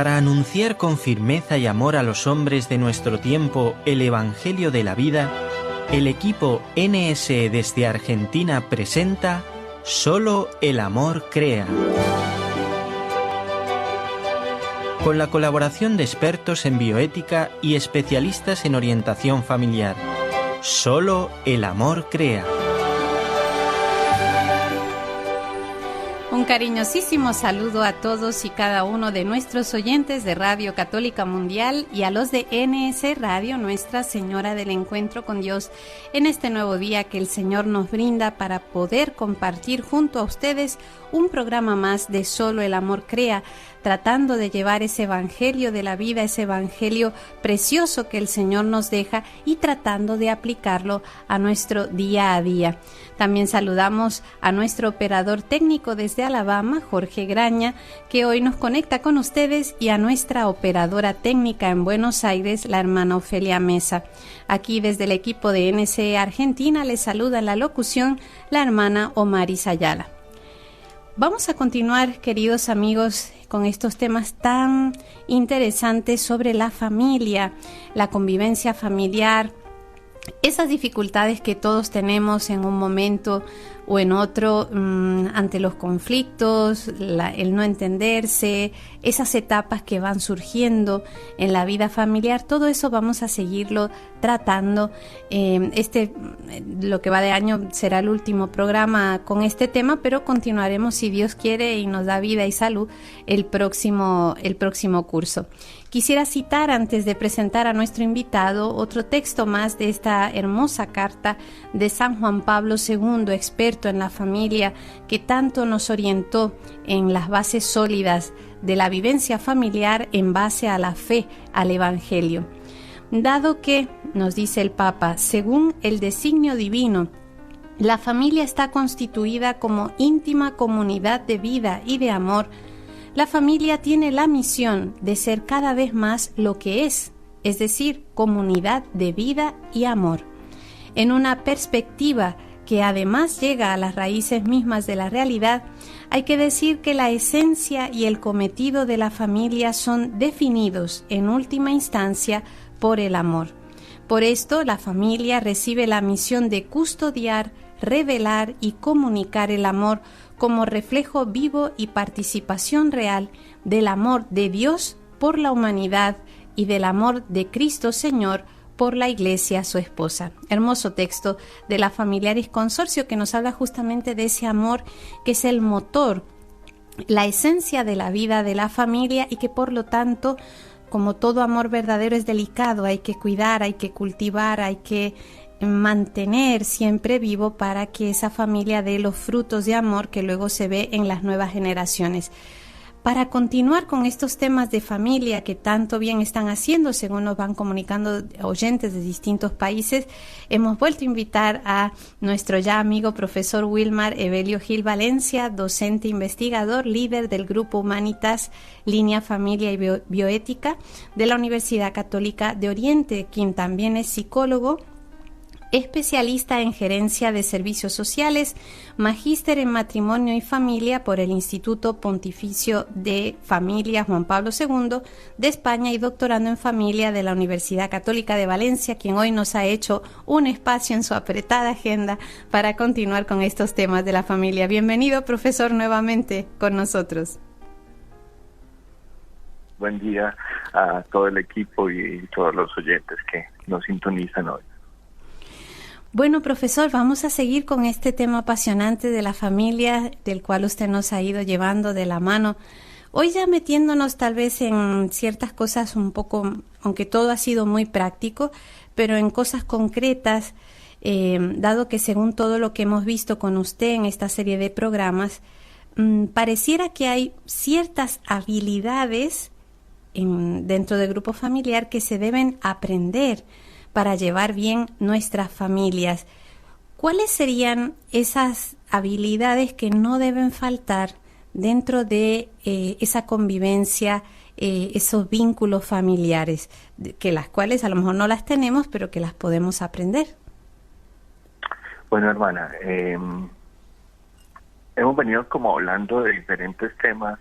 Para anunciar con firmeza y amor a los hombres de nuestro tiempo el Evangelio de la vida, el equipo NSE desde Argentina presenta Solo el amor crea. Con la colaboración de expertos en bioética y especialistas en orientación familiar. Solo el amor crea. Un cariñosísimo saludo a todos y cada uno de nuestros oyentes de Radio Católica Mundial y a los de NS Radio, Nuestra Señora del Encuentro con Dios, en este nuevo día que el Señor nos brinda para poder compartir junto a ustedes un programa más de Solo el Amor Crea, tratando de llevar ese evangelio de la vida, ese evangelio precioso que el Señor nos deja y tratando de aplicarlo a nuestro día a día. También saludamos a nuestro operador técnico desde Alabama, Jorge Graña, que hoy nos conecta con ustedes, y a nuestra operadora técnica en Buenos Aires, la hermana Ofelia Mesa. Aquí desde el equipo de NSE Argentina les saluda en la locución la hermana Omaris Ayala. Vamos a continuar, queridos amigos, con estos temas tan interesantes sobre la familia, la convivencia familiar, esas dificultades que todos tenemos en un momento o en otro ante los conflictos, el no entenderse, esas etapas que van surgiendo en la vida familiar. Todo eso vamos a seguirlo tratando. Lo que va de año será el último programa con este tema, pero continuaremos, si Dios quiere y nos da vida y salud, el próximo curso. Quisiera citar, antes de presentar a nuestro invitado, otro texto más de esta hermosa carta de San Juan Pablo II, experto en la familia, que tanto nos orientó en las bases sólidas de la vivencia familiar en base a la fe, al Evangelio. Dado que, nos dice el Papa, según el designio divino, la familia está constituida como íntima comunidad de vida y de amor, la familia tiene la misión de ser cada vez más lo que es decir, comunidad de vida y amor. En una perspectiva que además llega a las raíces mismas de la realidad, hay que decir que la esencia y el cometido de la familia son definidos en última instancia por el amor. Por esto, la familia recibe la misión de custodiar, revelar y comunicar el amor como reflejo vivo y participación real del amor de Dios por la humanidad y del amor de Cristo Señor por la Iglesia, su esposa. Hermoso texto de la Familiaris Consorcio, que nos habla justamente de ese amor que es el motor, la esencia de la vida de la familia, y que por lo tanto, como todo amor verdadero, es delicado, hay que cuidar, hay que cultivar, hay que mantener siempre vivo para que esa familia dé los frutos de amor que luego se ve en las nuevas generaciones. Para continuar con estos temas de familia que tanto bien están haciendo, según nos van comunicando oyentes de distintos países, hemos vuelto a invitar a nuestro ya amigo profesor Wilmar Evelio Gil Valencia, docente investigador, líder del Grupo Humanitas, Línea Familia y Bioética de la Universidad Católica de Oriente, quien también es psicólogo, especialista en gerencia de servicios sociales, magíster en matrimonio y familia por el Instituto Pontificio de Familia Juan Pablo II de España y doctorando en familia de la Universidad Católica de Valencia, quien hoy nos ha hecho un espacio en su apretada agenda para continuar con estos temas de la familia. Bienvenido, profesor, nuevamente con nosotros. Buen día a todo el equipo y todos los oyentes que nos sintonizan hoy. Bueno, profesor, vamos a seguir con este tema apasionante de la familia, del cual usted nos ha ido llevando de la mano. Hoy ya metiéndonos tal vez en ciertas cosas un poco, aunque todo ha sido muy práctico, pero en cosas concretas, dado que según todo lo que hemos visto con usted en esta serie de programas, pareciera que hay ciertas habilidades dentro del grupo familiar que se deben aprender para llevar bien nuestras familias. ¿Cuáles serían esas habilidades que no deben faltar dentro de esa convivencia, esos vínculos familiares, que las cuales a lo mejor no las tenemos, pero que las podemos aprender? Bueno, hermana, hemos venido como hablando de diferentes temas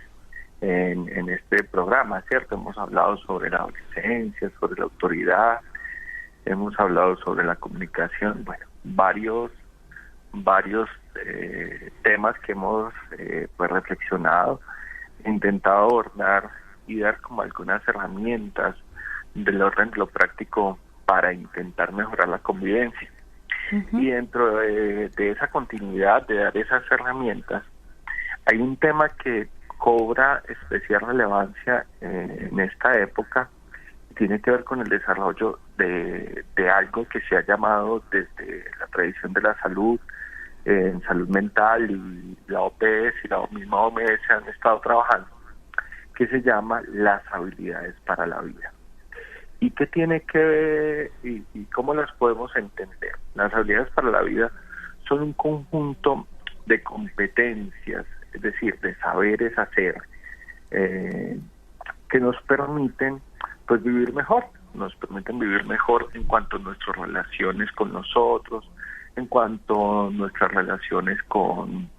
en este programa, ¿cierto? Hemos hablado sobre la adolescencia, sobre la autoridad, hemos hablado sobre la comunicación, bueno, varios temas que hemos pues reflexionado, intentado abordar y dar como algunas herramientas del orden de lo práctico para intentar mejorar la convivencia. Y dentro de esa continuidad de dar esas herramientas, hay un tema que cobra especial relevancia en esta época, tiene que ver con el desarrollo de algo que se ha llamado desde la tradición de la salud, en salud mental, y la OPS y la misma OMS han estado trabajando, que se llama las habilidades para la vida. ¿Y qué tiene que ver y cómo las podemos entender? Las habilidades para la vida son un conjunto de competencias, es decir, de saberes hacer, que nos permiten pues vivir mejor, nos permiten vivir mejor en cuanto a nuestras relaciones con nosotros, en cuanto a nuestras relaciones con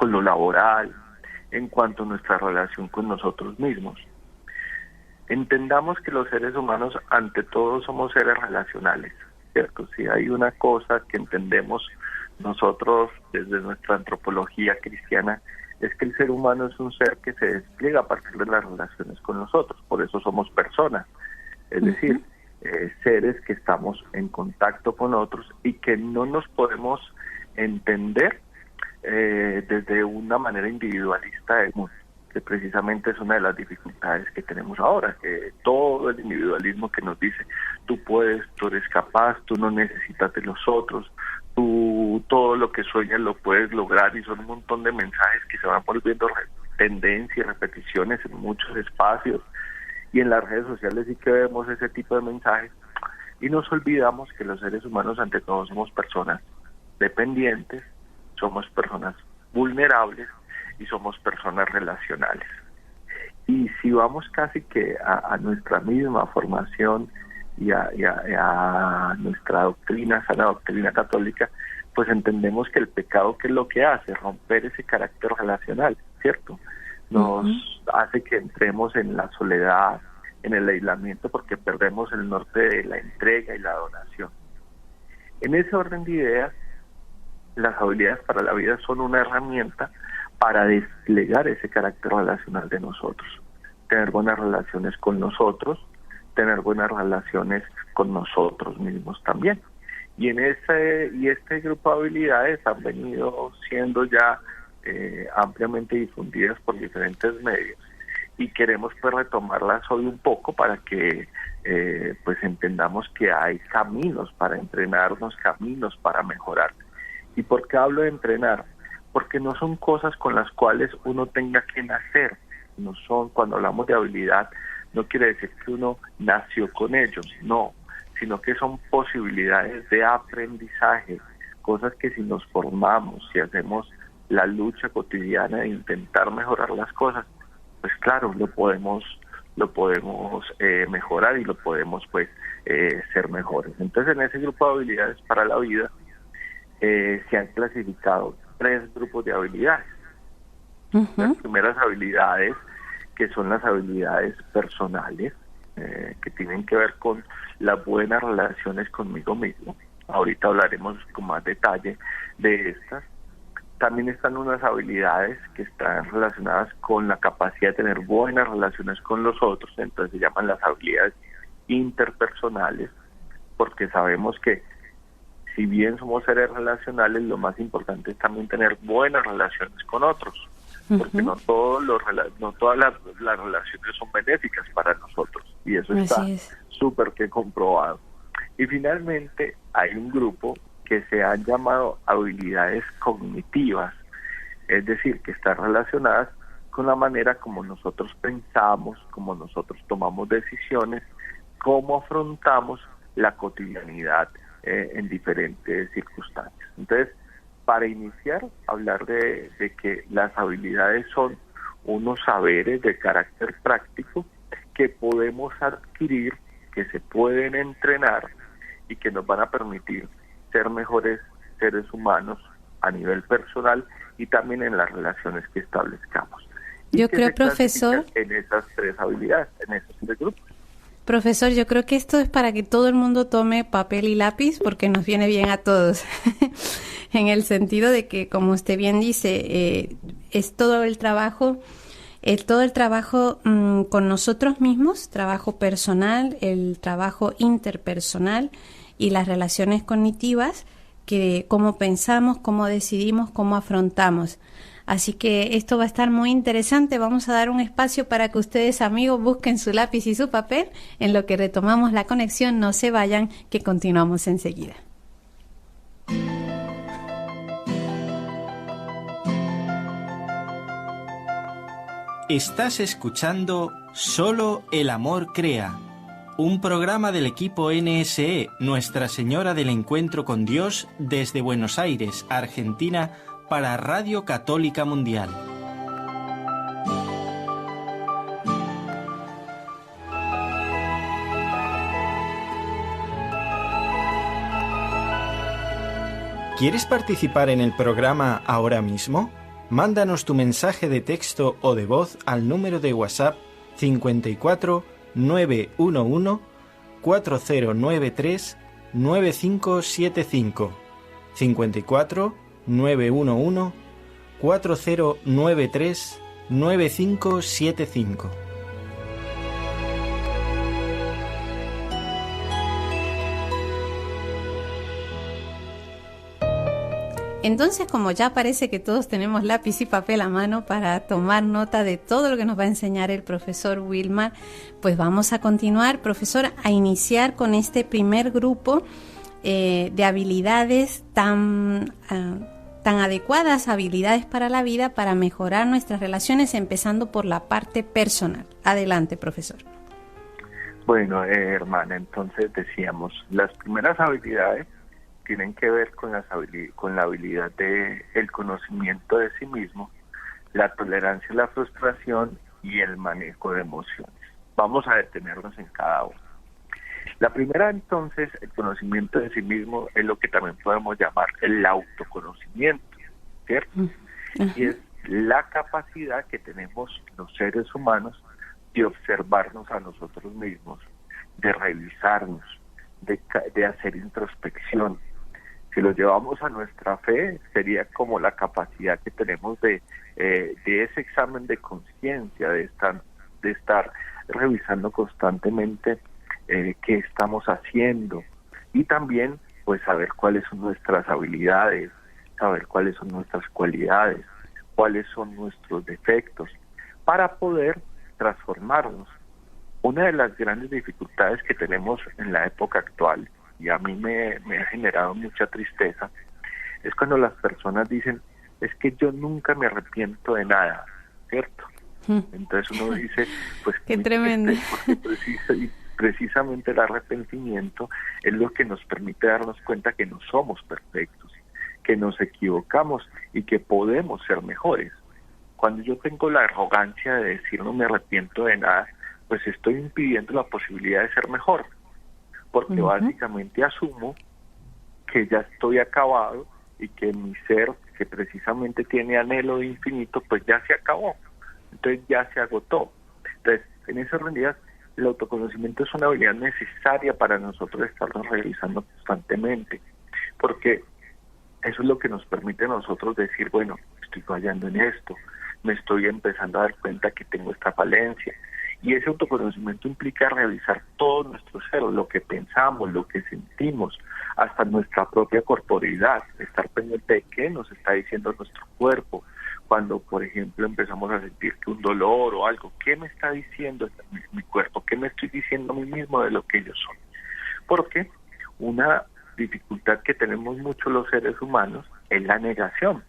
lo laboral, en cuanto a nuestra relación con nosotros mismos. Entendamos que los seres humanos ante todo somos seres relacionales, ¿cierto? Si hay una cosa que entendemos nosotros desde nuestra antropología cristiana, es que el ser humano es un ser que se despliega a partir de las relaciones con nosotros, por eso somos personas, es decir, seres que estamos en contacto con otros y que no nos podemos entender desde una manera individualista del mundo, que precisamente es una de las dificultades que tenemos ahora, que todo el individualismo que nos dice, tú puedes, tú eres capaz, tú no necesitas de los otros, tú todo lo que sueñas lo puedes lograr, y son un montón de mensajes que se van volviendo tendencia y repeticiones en muchos espacios, y en las redes sociales sí que vemos ese tipo de mensajes, y nos olvidamos que los seres humanos ante todo somos personas dependientes, somos personas vulnerables y somos personas relacionales. Y si vamos casi que a nuestra misma formación y a nuestra doctrina, sana doctrina católica, pues entendemos que el pecado, ¿qué es lo que hace? Romper ese carácter relacional, ¿cierto? Nos hace que entremos en la soledad, en el aislamiento, porque perdemos el norte de la entrega y la donación. En ese orden de ideas, las habilidades para la vida son una herramienta para desplegar ese carácter relacional de nosotros, tener buenas relaciones con nosotros, tener buenas relaciones con nosotros mismos también. Y este grupo de habilidades han venido siendo ya ampliamente difundidas por diferentes medios, y queremos pues retomarlas hoy un poco para que pues entendamos que hay caminos para entrenarnos, caminos para mejorar. ¿Y por qué hablo de entrenar? Porque no son cosas con las cuales uno tenga que nacer, no son, cuando hablamos de habilidad, no quiere decir que uno nació con ellos, no, sino que son posibilidades de aprendizaje, cosas que si nos formamos, si hacemos la lucha cotidiana de intentar mejorar las cosas, pues claro, lo podemos mejorar y lo podemos pues ser mejores. Entonces en ese grupo de habilidades para la vida se han clasificado 3 grupos de habilidades. Las primeras habilidades, que son las habilidades personales, que tienen que ver con las buenas relaciones conmigo mismo. Ahorita hablaremos con más detalle de estas. También están unas habilidades que están relacionadas con la capacidad de tener buenas relaciones con los otros, entonces se llaman las habilidades interpersonales, porque sabemos que si bien somos seres relacionales, lo más importante es también tener buenas relaciones con otros, porque no todas las relaciones son benéficas para nosotros, y eso está súper que comprobado. Y finalmente hay un grupo que se han llamado habilidades cognitivas, es decir, que están relacionadas con la manera como nosotros pensamos, como nosotros tomamos decisiones, cómo afrontamos la cotidianidad en diferentes circunstancias. Entonces, para iniciar, hablar de que las habilidades son unos saberes de carácter práctico que podemos adquirir, que se pueden entrenar y que nos van a permitir ser mejores seres humanos a nivel personal y también en las relaciones que establezcamos. Yo creo, profesor, en esas 3 habilidades, en esos 3 grupos. Profesor, yo creo que esto es para que todo el mundo tome papel y lápiz porque nos viene bien a todos. En el sentido de que, como usted bien dice, es todo el trabajo con nosotros mismos, trabajo personal, el trabajo interpersonal y las relaciones cognitivas, que cómo pensamos, cómo decidimos, cómo afrontamos. Así que esto va a estar muy interesante. Vamos a dar un espacio para que ustedes, amigos, busquen su lápiz y su papel. En lo que retomamos la conexión, no se vayan, que continuamos enseguida. Estás escuchando Solo el Amor Crea, un programa del equipo NSE, Nuestra Señora del Encuentro con Dios, desde Buenos Aires, Argentina, para Radio Católica Mundial. ¿Quieres participar en el programa ahora mismo? Mándanos tu mensaje de texto o de voz al número de WhatsApp 54 911 4093 9575 54 911 4093 9575. Entonces, como ya parece que todos tenemos lápiz y papel a mano para tomar nota de todo lo que nos va a enseñar el profesor Wilmar, pues vamos a continuar, profesor, a iniciar con este primer grupo de habilidades tan adecuadas, habilidades para la vida, para mejorar nuestras relaciones, empezando por la parte personal. Adelante, profesor. Bueno, hermana, entonces decíamos, las primeras habilidades tienen que ver con la habilidad de el conocimiento de sí mismo, la tolerancia a la frustración y el manejo de emociones. Vamos a detenernos en cada uno. La primera, entonces, el conocimiento de sí mismo, es lo que también podemos llamar el autoconocimiento, ¿cierto? Y es la capacidad que tenemos los seres humanos de observarnos a nosotros mismos, de revisarnos, de hacer introspección. Si lo llevamos a nuestra fe, sería como la capacidad que tenemos de ese examen de conciencia, de estar revisando constantemente qué estamos haciendo, y también pues saber cuáles son nuestras habilidades, saber cuáles son nuestras cualidades, cuáles son nuestros defectos, para poder transformarnos. Una de las grandes dificultades que tenemos en la época actual, y a mí me ha generado mucha tristeza, es cuando las personas dicen, es que yo nunca me arrepiento de nada, ¿cierto? Entonces uno dice, pues qué tremendo. Porque precisamente el arrepentimiento es lo que nos permite darnos cuenta que no somos perfectos, que nos equivocamos y que podemos ser mejores. Cuando yo tengo la arrogancia de decir no me arrepiento de nada, pues estoy impidiendo la posibilidad de ser mejor, porque básicamente asumo que ya estoy acabado y que mi ser, que precisamente tiene anhelo de infinito, pues ya se acabó, entonces ya se agotó. Entonces, en esas realidad, el autoconocimiento es una habilidad necesaria para nosotros estarnos revisando constantemente, porque eso es lo que nos permite a nosotros decir, bueno, estoy fallando en esto, me estoy empezando a dar cuenta que tengo esta falencia. Y ese autoconocimiento implica revisar todo nuestro ser, lo que pensamos, lo que sentimos, hasta nuestra propia corporeidad, estar pendiente de qué nos está diciendo nuestro cuerpo. Cuando, por ejemplo, empezamos a sentir que un dolor o algo, ¿qué me está diciendo mi cuerpo? ¿Qué me estoy diciendo a mí mismo de lo que yo soy? Porque una dificultad que tenemos mucho los seres humanos es la negación.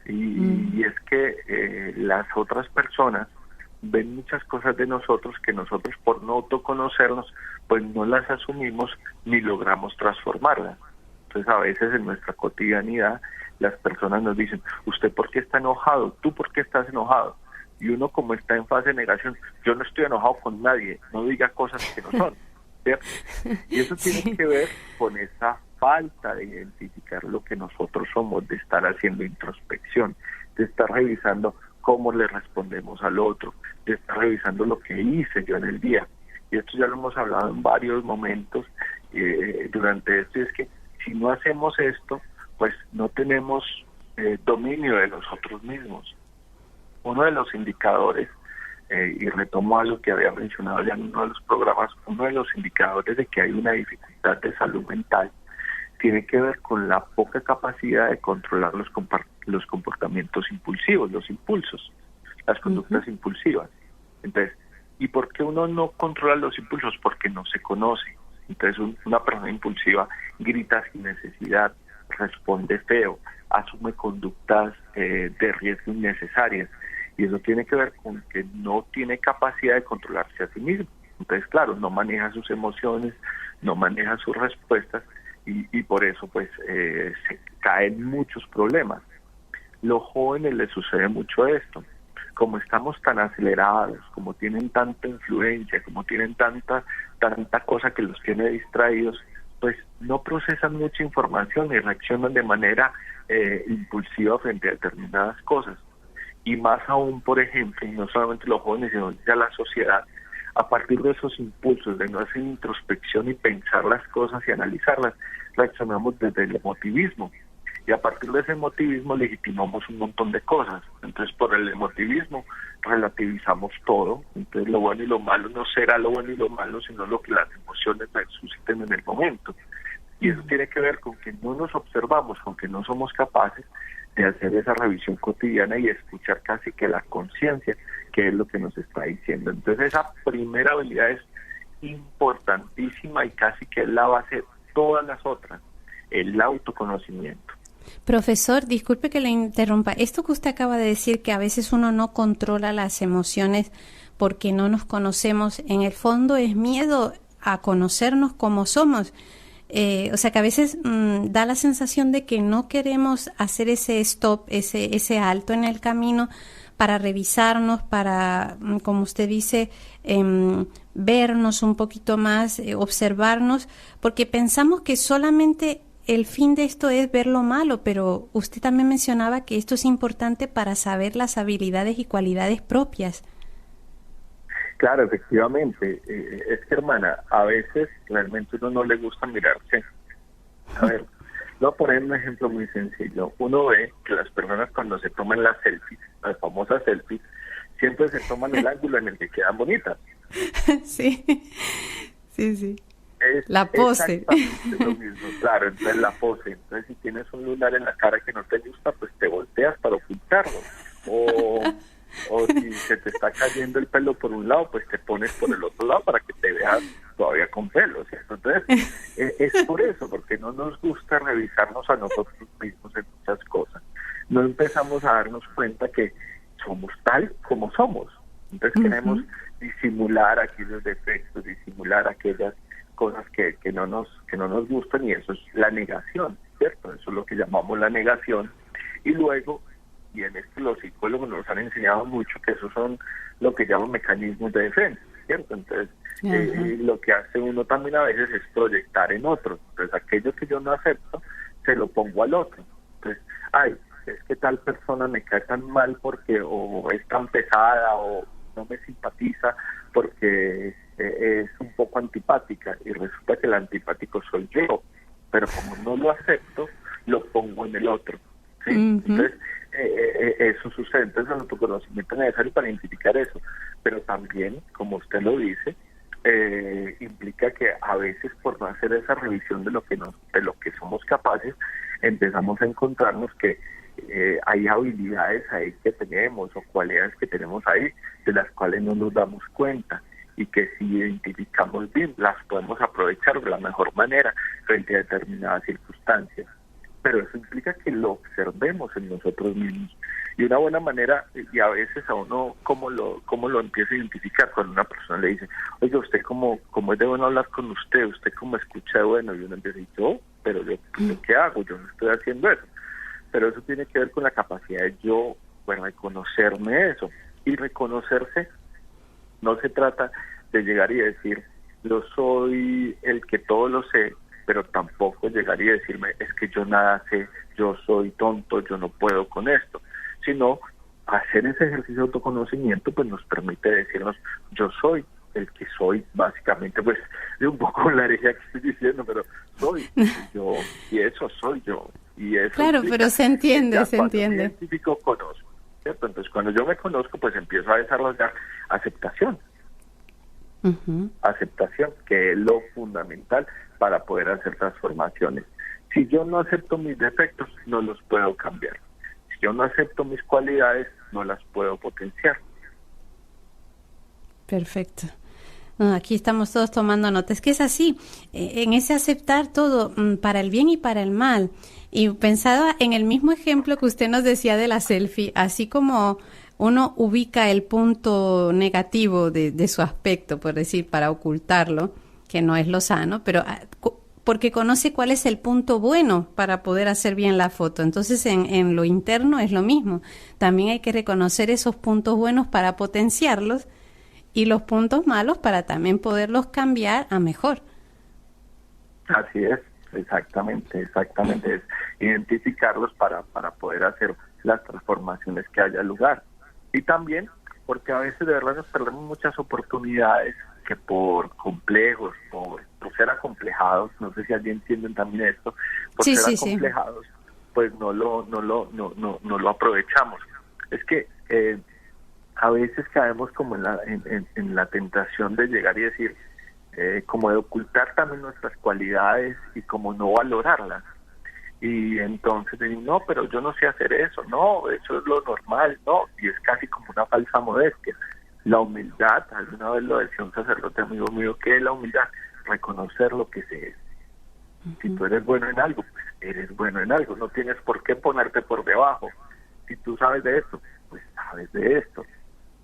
Y es que las otras personas ven muchas cosas de nosotros que nosotros, por no autoconocernos, pues no las asumimos ni logramos transformarlas. Entonces a veces en nuestra cotidianidad las personas nos dicen, ¿usted por qué está enojado? ¿Tú por qué estás enojado? Y uno, como está en fase de negación, yo no estoy enojado con nadie, no diga cosas que no son, ¿cierto? Y eso tiene que ver con esa falta de identificar lo que nosotros somos, de estar haciendo introspección, de estar revisando cómo le respondemos al otro, de estar revisando lo que hice yo en el día. Y esto ya lo hemos hablado en varios momentos durante esto, y es que si no hacemos esto, pues no tenemos dominio de nosotros mismos. Uno de los indicadores, y retomo algo que había mencionado ya en uno de los programas, uno de los indicadores de que hay una dificultad de salud mental tiene que ver con la poca capacidad de controlar los comportamientos impulsivos, los impulsos, las conductas impulsivas. Entonces, ¿y por qué uno no controla los impulsos? Porque no se conoce. Entonces, una persona impulsiva grita sin necesidad, responde feo, asume conductas de riesgo innecesarias, y eso tiene que ver con que no tiene capacidad de controlarse a sí mismo. Entonces, claro, no maneja sus emociones, no maneja sus respuestas, y por eso pues se caen muchos problemas. Los jóvenes les sucede mucho esto. Como estamos tan acelerados, como tienen tanta influencia, como tienen tanta cosa que los tiene distraídos, pues no procesan mucha información y reaccionan de manera impulsiva frente a determinadas cosas. Y más aún, por ejemplo, y no solamente los jóvenes, sino ya la sociedad, a partir de esos impulsos de no hacer introspección y pensar las cosas y analizarlas, reaccionamos desde el emotivismo. Y a partir de ese emotivismo legitimamos un montón de cosas. Entonces, por el emotivismo relativizamos todo. Entonces, lo bueno y lo malo no será lo bueno y lo malo, sino lo que las emociones susciten en el momento. Y eso tiene que ver con que no nos observamos, con que no somos capaces de hacer esa revisión cotidiana y escuchar casi que la conciencia, que es lo que nos está diciendo. Entonces, esa primera habilidad es importantísima y casi que es la base de todas las otras, el autoconocimiento. Profesor, disculpe que le interrumpa. Esto que usted acaba de decir, que a veces uno no controla las emociones porque no nos conocemos, en el fondo es miedo a conocernos como somos. O sea que a veces da la sensación de que no queremos hacer ese stop, ese alto en el camino para revisarnos, para, como usted dice, vernos un poquito más, observarnos, porque pensamos que solamente el fin de esto es ver lo malo, pero usted también mencionaba que esto es importante para saber las habilidades y cualidades propias. Claro, efectivamente. Es que, hermana, a veces realmente uno no le gusta mirarse. A ver, voy a poner un ejemplo muy sencillo. Uno ve que las personas cuando se toman las selfies, las famosas selfies, siempre se toman el ángulo en el que quedan bonitas. Sí, sí, sí. La pose. Exactamente lo mismo, claro, entonces la pose. Entonces, si tienes un lunar en la cara que no te gusta, pues te volteas para ocultarlo. O si se te está cayendo el pelo por un lado, pues te pones por el otro lado para que te veas todavía con pelo, ¿cierto? Entonces, es por eso, porque no nos gusta revisarnos a nosotros mismos en muchas cosas. No empezamos a darnos cuenta que somos tal como somos. Entonces queremos disimular aquellos defectos, disimular aquellas cosas que no nos gustan, y eso es la negación, ¿cierto? Eso es lo que llamamos la negación. Y luego, y en esto los psicólogos nos han enseñado mucho que esos son lo que llaman mecanismos de defensa, ¿cierto? Entonces, lo que hace uno también a veces es proyectar en otros. Entonces, aquello que yo no acepto, se lo pongo al otro. Entonces, es que tal persona me cae tan mal porque o es tan pesada o no me simpatiza porque es un poco antipática, y resulta que el antipático soy yo, pero como no lo acepto, lo pongo en el otro, ¿sí? Entonces, eso sucede. Entonces, el autoconocimiento es necesario para identificar eso, pero también, como usted lo dice, implica que a veces por no hacer esa revisión de lo que somos capaces, empezamos a encontrarnos que hay habilidades ahí que tenemos o cualidades que tenemos ahí de las cuales no nos damos cuenta, y que si identificamos bien las podemos aprovechar de la mejor manera frente a determinadas circunstancias. Pero eso implica que lo observemos en nosotros mismos. Y una buena manera, y a veces a uno, ¿cómo lo empieza a identificar? Cuando una persona le dice, oye, usted cómo es de bueno hablar con usted cómo escucha de bueno, y uno empieza a decir, yo ¿qué hago? Yo no estoy haciendo eso. Pero eso tiene que ver con la capacidad de de conocerme eso. Y reconocerse no se trata de llegar y decir, yo soy el que todo lo sé, pero tampoco llegar y decirme, es que yo nada sé, yo soy tonto, yo no puedo con esto, sino hacer ese ejercicio de autoconocimiento pues nos permite decirnos, yo soy el que soy, básicamente, pues de un poco la herejía que estoy diciendo, pero soy yo, y eso soy yo, y eso claro, pero se entiende, se entiende. Me identifico, conozco, ¿cierto? Entonces, cuando yo me conozco, pues empiezo a desarrollar aceptación. Aceptación, que es lo fundamental para poder hacer transformaciones. Si yo no acepto mis defectos, no los puedo cambiar. Si yo no acepto mis cualidades, no las puedo potenciar. Perfecto. No, aquí estamos todos tomando nota. Es que es así, en ese aceptar todo, para el bien y para el mal. Y pensaba en el mismo ejemplo que usted nos decía de la selfie, así como uno ubica el punto negativo de su aspecto, por decir, para ocultarlo, que no es lo sano, pero porque conoce cuál es el punto bueno para poder hacer bien la foto. Entonces, en lo interno es lo mismo. También hay que reconocer esos puntos buenos para potenciarlos y los puntos malos para también poderlos cambiar a mejor. Así es, exactamente, es identificarlos para poder hacer las transformaciones que haya lugar. Y también porque a veces de verdad nos perdemos muchas oportunidades que por complejos, por ser acomplejados, no sé si alguien entienden también esto, por ser acomplejados, pues no lo aprovechamos. Es que a veces caemos como en la tentación de llegar y decir, como de ocultar también nuestras cualidades y como no valorarlas. Y entonces decimos, no, pero yo no sé hacer eso, no, eso es lo normal, no, y es casi como una falsa modestia. La humildad, alguna vez lo decía un sacerdote amigo mío, ¿qué es la humildad? Reconocer lo que se es. Si tú eres bueno en algo, pues eres bueno en algo, no tienes por qué ponerte por debajo. Si tú sabes de esto, pues sabes de esto.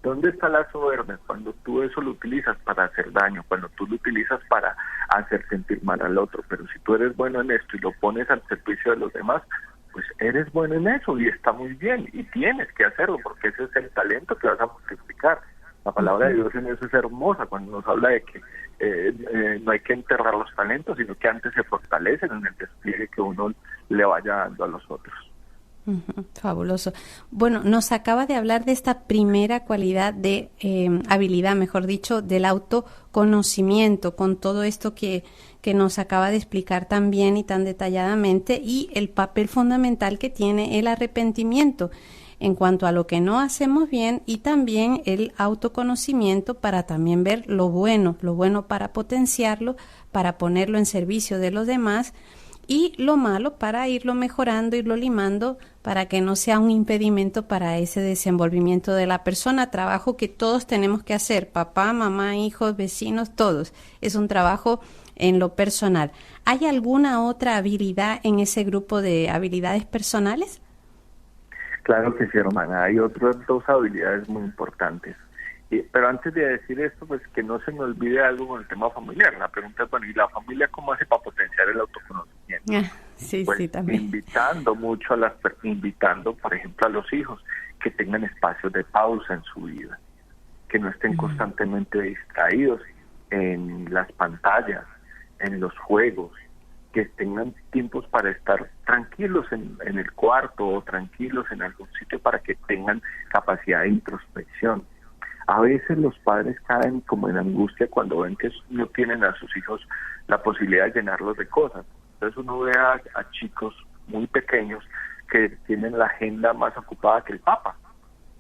¿Dónde está la soberbia? Cuando tú eso lo utilizas para hacer daño, cuando tú lo utilizas para hacer sentir mal al otro. Pero si tú eres bueno en esto y lo pones al servicio de los demás, pues eres bueno en eso y está muy bien y tienes que hacerlo porque ese es el talento que vas a multiplicar. La palabra de Dios en eso es hermosa cuando nos habla de que no hay que enterrar los talentos, sino que antes se fortalecen en el despliegue que uno le vaya dando a los otros. Fabuloso. Bueno, nos acaba de hablar de esta primera cualidad de habilidad, mejor dicho, del autoconocimiento, con todo esto que nos acaba de explicar tan bien y tan detalladamente, y el papel fundamental que tiene el arrepentimiento en cuanto a lo que no hacemos bien, y también el autoconocimiento para también ver lo bueno para potenciarlo, para ponerlo en servicio de los demás, y lo malo para irlo mejorando, irlo limando, para que no sea un impedimento para ese desenvolvimiento de la persona. Trabajo que todos tenemos que hacer, papá, mamá, hijos, vecinos, todos. Es un trabajo en lo personal. ¿Hay alguna otra habilidad en ese grupo de habilidades personales? Claro que sí, hermana. Hay otras dos habilidades muy importantes. Pero antes de decir esto, pues que no se me olvide algo con el tema familiar. La pregunta es, bueno, ¿y la familia cómo hace para potenciar el autoconocimiento? Sí, pues, sí, también. Invitando, por ejemplo, a los hijos que tengan espacios de pausa en su vida, que no estén constantemente distraídos en las pantallas, en los juegos, que tengan tiempos para estar tranquilos en el cuarto o tranquilos en algún sitio para que tengan capacidad de introspección. A veces los padres caen como en angustia cuando ven que no tienen a sus hijos la posibilidad de llenarlos de cosas. Entonces uno ve a chicos muy pequeños que tienen la agenda más ocupada que el Papa,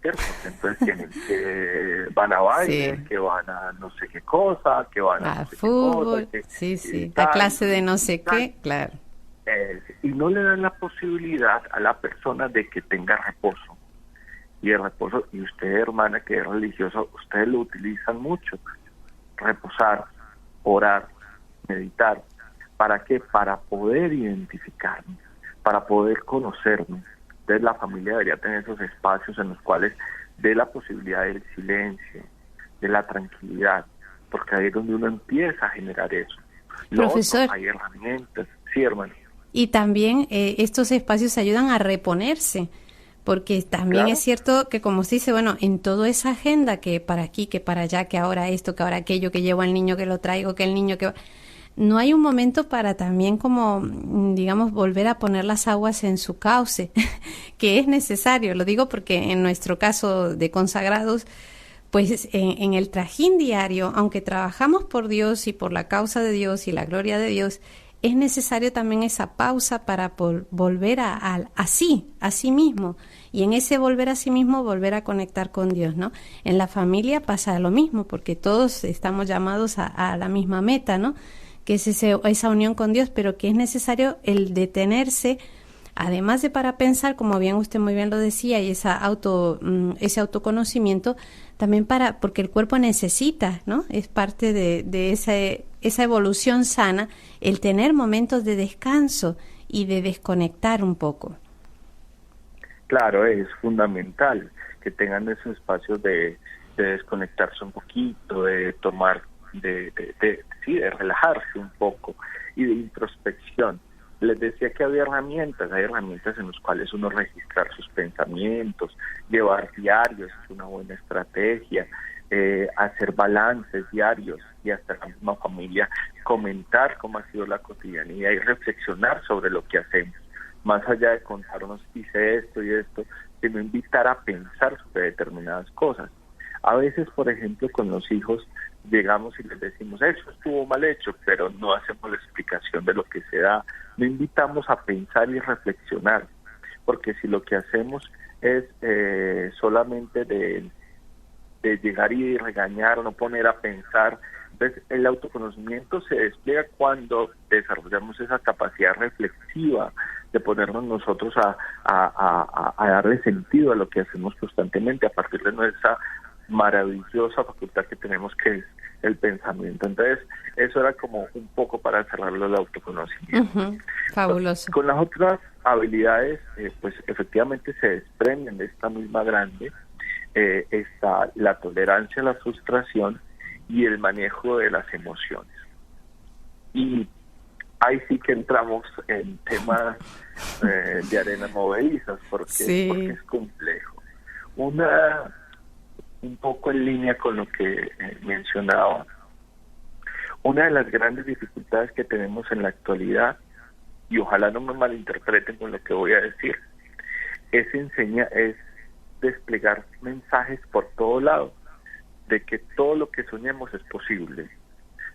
¿cierto? Entonces tienen que van a baile, que van a no sé qué cosa, que van a no sé fútbol, qué cosa, a clase de no sé qué, claro. Y no le dan la posibilidad a la persona de que tenga reposo. Y el reposo, y usted, hermana, que es religiosa, ustedes lo utilizan mucho. Reposar, orar, meditar. ¿Para qué? Para poder identificarnos, para poder conocernos. Entonces la familia debería tener esos espacios en los cuales dé la posibilidad del silencio, de la tranquilidad, porque ahí es donde uno empieza a generar eso. Profesor, hay herramientas. Sí, hermano. Y también estos espacios ayudan a reponerse. Porque también es cierto que, como se dice, bueno, en toda esa agenda, que para aquí, que para allá, que ahora esto, que ahora aquello, que llevo al niño, que lo traigo, que el niño que... No hay un momento para también como, digamos, volver a poner las aguas en su cauce, que es necesario. Lo digo porque en nuestro caso de consagrados, pues en el trajín diario, aunque trabajamos por Dios y por la causa de Dios y la gloria de Dios, es necesario también esa pausa para volver a sí mismo. Y en ese volver a sí mismo, volver a conectar con Dios, ¿no? En la familia pasa lo mismo, porque todos estamos llamados a la misma meta, ¿no? Que es esa unión con Dios, pero que es necesario el detenerse, además de para pensar, como bien usted muy bien lo decía, y ese autoconocimiento, también porque el cuerpo necesita, ¿no? Es parte de esa evolución sana, el tener momentos de descanso y de desconectar un poco. Claro, es fundamental que tengan esos espacios de desconectarse un poquito, de tomar, de relajarse un poco y de introspección. Les decía que hay herramientas en las cuales uno registrar sus pensamientos, llevar diarios, es una buena estrategia, hacer balances diarios y hasta la misma familia comentar cómo ha sido la cotidianidad y reflexionar sobre lo que hacemos. Más allá de contarnos hice esto y esto, sino invitar a pensar sobre determinadas cosas. A veces, por ejemplo, con los hijos llegamos y les decimos, eso estuvo mal hecho, pero no hacemos la explicación de lo que se da. No invitamos a pensar y reflexionar, porque si lo que hacemos es solamente de llegar y regañar o no poner a pensar, entonces el autoconocimiento se despliega cuando desarrollamos esa capacidad reflexiva de ponernos nosotros a darle sentido a lo que hacemos constantemente a partir de nuestra maravillosa facultad que tenemos, que es el pensamiento. Entonces, eso era como un poco para cerrarlo el autoconocimiento. Uh-huh. Fabuloso. Con las otras habilidades, pues efectivamente se desprenden de esta misma grande, está la tolerancia a la frustración y el manejo de las emociones. Y ahí sí que entramos en temas de arena movedizas, porque es complejo. Un poco en línea con lo que mencionaba, una de las grandes dificultades que tenemos en la actualidad, y ojalá no me malinterpreten con lo que voy a decir, es desplegar mensajes por todo lado, de que todo lo que soñemos es posible,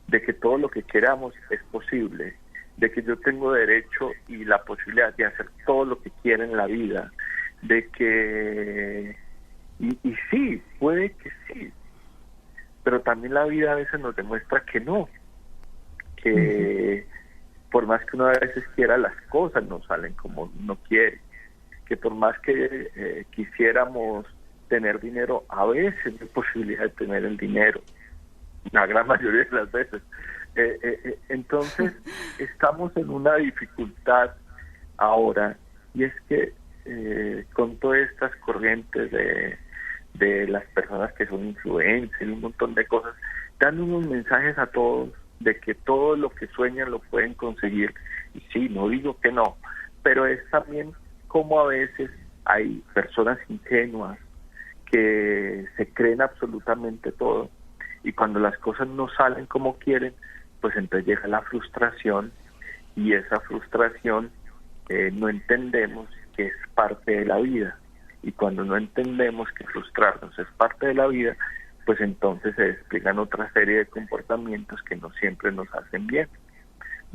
de que todo lo que queramos es posible, de que yo tengo derecho y la posibilidad de hacer todo lo que quiera en la vida, de que... Y sí, puede que sí, pero también la vida a veces nos demuestra que no, que por más que uno a veces quiera, las cosas no salen como uno quiere, que por más que quisiéramos tener dinero, a veces no hay posibilidad de tener el dinero, la gran mayoría de las veces. Entonces, estamos en una dificultad ahora, y es que con todas estas corrientes de las personas que son influencers y un montón de cosas, dan unos mensajes a todos de que todo lo que sueñan lo pueden conseguir. Y sí, no digo que no, pero es también como a veces hay personas ingenuas que se creen absolutamente todo, y cuando las cosas no salen como quieren, pues entonces llega la frustración, y esa frustración no entendemos que es parte de la vida. Y cuando no entendemos que frustrarnos es parte de la vida, pues entonces se despliegan otra serie de comportamientos que no siempre nos hacen bien.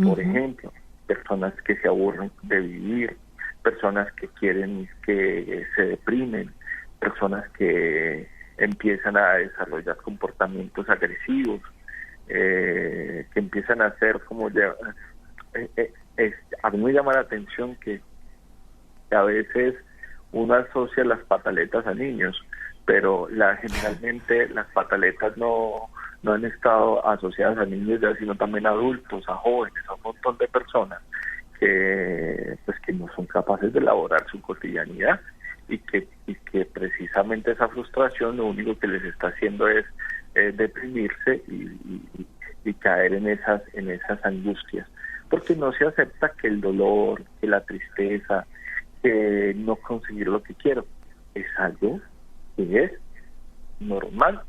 Por ejemplo, personas que se aburren de vivir, personas que quieren, que se deprimen, personas que empiezan a desarrollar comportamientos agresivos, que empiezan a hacer como... a mí me llama la atención que a veces uno asocia las pataletas a niños, pero generalmente las pataletas no han estado asociadas a niños ya, sino también a adultos, a jóvenes, a un montón de personas que no son capaces de elaborar su cotidianidad, y que precisamente esa frustración lo único que les está haciendo es deprimirse y caer en esas angustias, porque no se acepta que el dolor, que la tristeza, que no conseguir lo que quiero es algo que es normal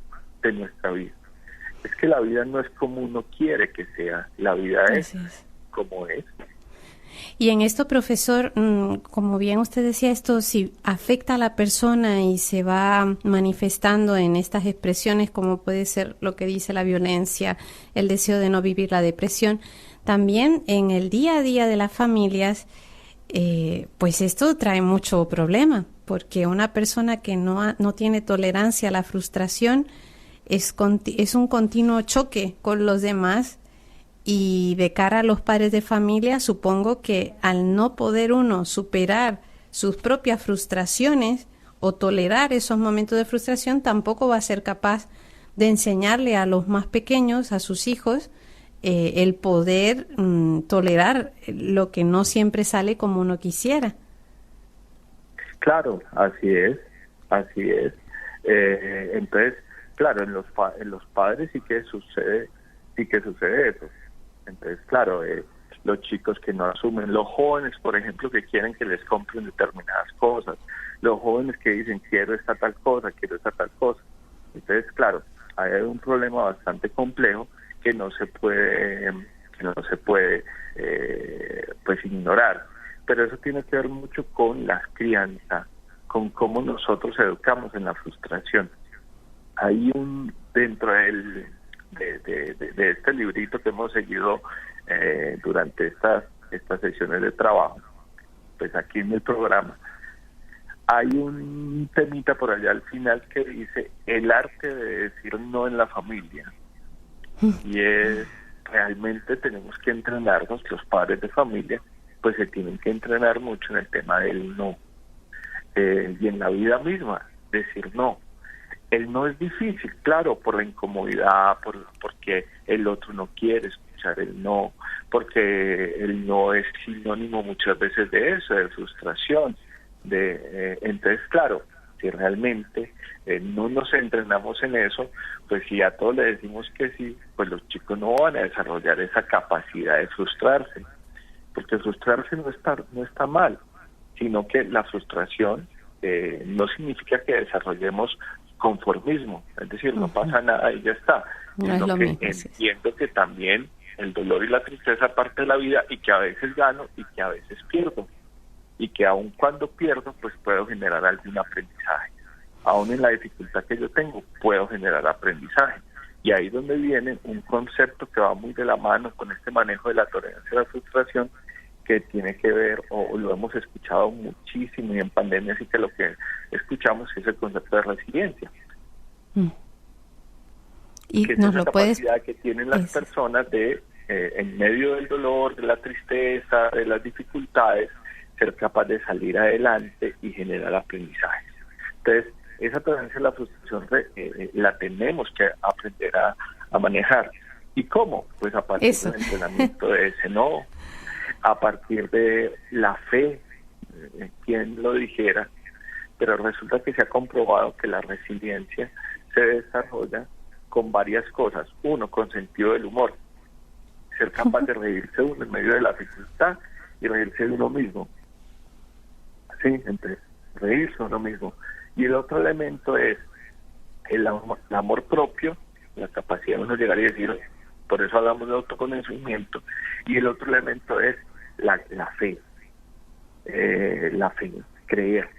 de nuestra vida. Es que la vida no es como uno quiere que sea, la vida es como es. Y en esto, profesor, como bien usted decía, esto si afecta a la persona y se va manifestando en estas expresiones, como puede ser lo que dice la violencia, el deseo de no vivir, la depresión, también en el día a día de las familias, pues esto trae mucho problema, porque una persona que no tiene tolerancia a la frustración es un continuo choque con los demás. Y de cara a los padres de familia, supongo que al no poder uno superar sus propias frustraciones o tolerar esos momentos de frustración, tampoco va a ser capaz de enseñarle a los más pequeños, a sus hijos, el poder tolerar lo que no siempre sale como uno quisiera. Claro, así es. Entonces, claro, en los padres sí que sucede eso. Entonces, claro, los chicos que no asumen, los jóvenes, por ejemplo, que quieren que les compren determinadas cosas, los jóvenes que dicen quiero esta tal cosa. Entonces, claro, hay un problema bastante complejo que no se puede pues ignorar. Pero eso tiene que ver mucho con la crianza, con cómo nosotros educamos en la frustración. Hay dentro de este librito que hemos seguido durante estas sesiones de trabajo, pues aquí en el programa, hay un temita por allá al final que dice el arte de decir no en la familia. Y realmente tenemos que entrenarnos, los padres de familia, pues se tienen que entrenar mucho en el tema del no. Y en la vida misma, decir no. El no es difícil, claro, por la incomodidad, porque el otro no quiere escuchar el no, porque el no es sinónimo muchas veces de eso, de frustración. Entonces, claro, si realmente no nos entrenamos en eso, pues si a todos le decimos que sí, pues los chicos no van a desarrollar esa capacidad de frustrarse, porque frustrarse no está mal, sino que la frustración no significa que desarrollemos conformismo, es decir, no pasa nada y ya está. No es lo mismo. Entiendo que también el dolor y la tristeza parte de la vida y que a veces gano y que a veces pierdo. Y que aun cuando pierdo, pues puedo generar algún aprendizaje. Aún en la dificultad que yo tengo, puedo generar aprendizaje. Y ahí es donde viene un concepto que va muy de la mano con este manejo de la tolerancia a la frustración, que tiene que ver, o lo hemos escuchado muchísimo y en pandemia, así que lo que escuchamos es el concepto de resiliencia. Y que es nos la lo puedes... capacidad que tienen las personas de, en medio del dolor, de la tristeza, de las dificultades, ser capaz de salir adelante y generar aprendizaje. Entonces, esa tolerancia a la frustración la tenemos que aprender a manejar. ¿Y cómo? Pues a partir del entrenamiento de ese no, a partir de la fe, quien lo dijera, pero resulta que se ha comprobado que la resiliencia se desarrolla con varias cosas. Uno, con sentido del humor, ser capaz de reírse uno en medio de la dificultad y reírse de uno mismo. Sí, entonces, reírse de uno mismo. Y el otro elemento es el amor propio, la capacidad de uno llegar y decir, por eso hablamos de autoconocimiento. Y el otro elemento es la fe, creer.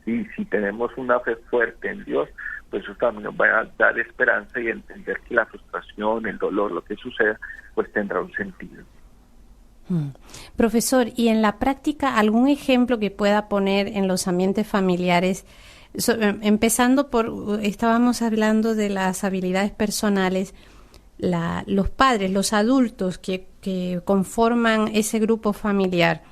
Y si tenemos una fe fuerte en Dios, pues eso también nos va a dar esperanza y entender que la frustración, el dolor, lo que suceda, pues tendrá un sentido. Profesor, ¿y en la práctica algún ejemplo que pueda poner en los ambientes familiares? Empezando estábamos hablando de las habilidades personales, los padres, los adultos que conforman ese grupo familiar.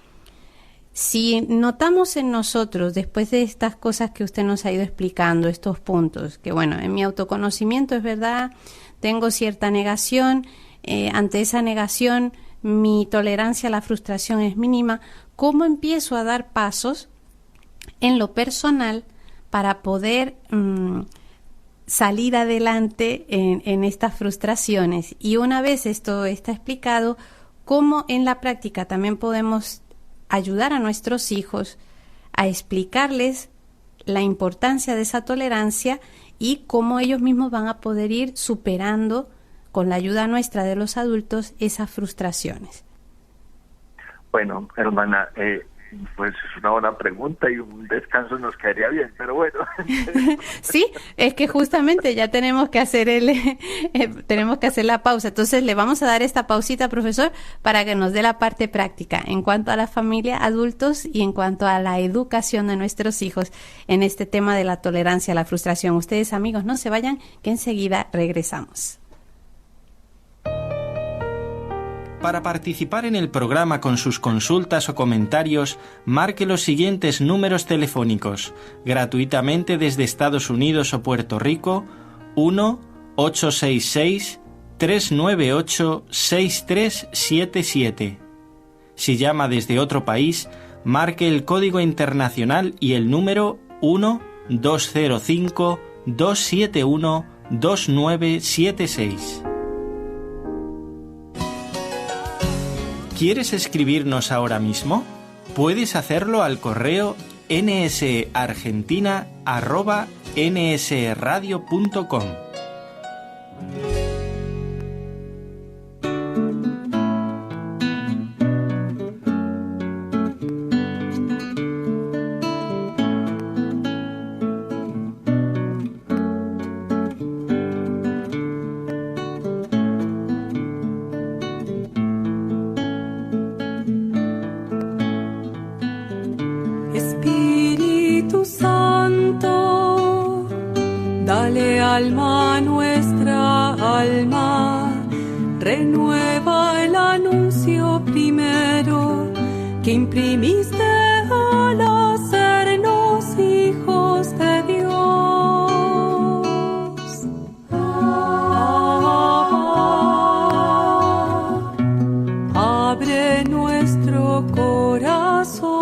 Si notamos en nosotros, después de estas cosas que usted nos ha ido explicando, estos puntos, que bueno, en mi autoconocimiento es verdad, tengo cierta negación, ante esa negación mi tolerancia a la frustración es mínima, ¿cómo empiezo a dar pasos en lo personal para poder salir adelante en estas frustraciones? Y una vez esto está explicado, ¿cómo en la práctica también podemos ayudar a nuestros hijos a explicarles la importancia de esa tolerancia y cómo ellos mismos van a poder ir superando, con la ayuda nuestra de los adultos, esas frustraciones? Bueno, hermana, pues es una buena pregunta y un descanso nos caería bien, pero bueno. Sí, es que justamente ya tenemos que hacer tenemos que hacer la pausa. Entonces le vamos a dar esta pausita, profesor, para que nos dé la parte práctica en cuanto a la familia, adultos y en cuanto a la educación de nuestros hijos en este tema de la tolerancia a la frustración. Ustedes, amigos, no se vayan, que enseguida regresamos. Para participar en el programa con sus consultas o comentarios, marque los siguientes números telefónicos, gratuitamente desde Estados Unidos o Puerto Rico: 1-866-398-6377. Si llama desde otro país, marque el código internacional y el número 1-205-271-2976. ¿Quieres escribirnos ahora mismo? Puedes hacerlo al correo nsargentina@nsradio.com. Espíritu Santo, dale alma a nuestra alma, renueva el anuncio primero que imprimiste al hacernos hijos de Dios. Abre nuestro corazón,